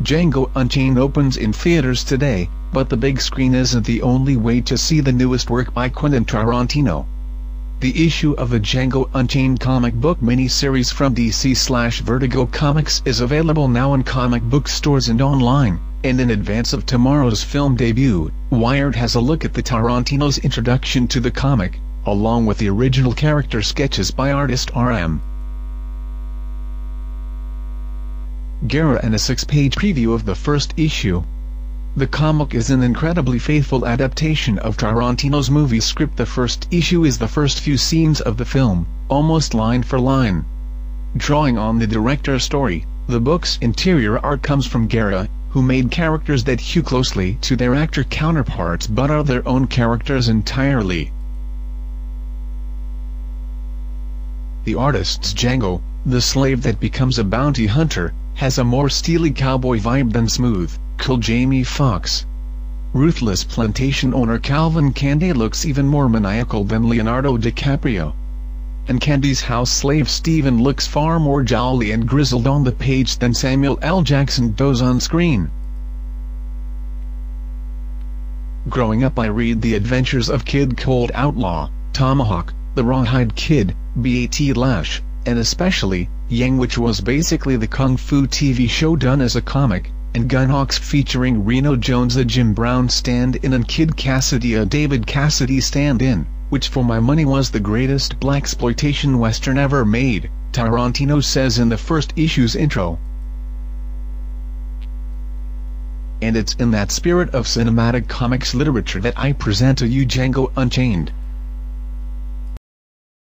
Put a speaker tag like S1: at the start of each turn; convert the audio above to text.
S1: Django Unchained opens in theaters today, but the big screen isn't the only way to see the newest work by Quentin Tarantino. The issue of the Django Unchained comic book miniseries from DC/Vertigo Comics is available now in comic book stores and online, and in advance of tomorrow's film debut, Wired has a look at the Tarantino's introduction to the comic, along with the original character sketches by artist R.M. Guerra and a 6-page preview of the first issue. The comic is an incredibly faithful adaptation of Tarantino's movie script. The first issue is the first few scenes of the film, almost line for line. Drawing on the director's story, the book's interior art comes from Guerra, who made characters that hew closely to their actor counterparts but are their own characters entirely. The artist's Django, the slave that becomes a bounty hunter, has a more steely cowboy vibe than smooth, cool Jamie Foxx. Ruthless plantation owner Calvin Candie looks even more maniacal than Leonardo DiCaprio. And Candie's house slave Steven looks far more jolly and grizzled on the page than Samuel L. Jackson does on screen. Growing up, I read the adventures of Kid Cold Outlaw, Tomahawk, the Rawhide Kid, B.A.T. Lash, and especially Yang, which was basically the Kung Fu TV show done as a comic, and Gunhawks featuring Reno Jones a Jim Brown stand-in and Kid Cassidy a David Cassidy stand-in, which for my money was the greatest blaxploitation western ever made, Tarantino says in the first issue's intro. And it's in that spirit of cinematic comics literature that I present to you Django Unchained.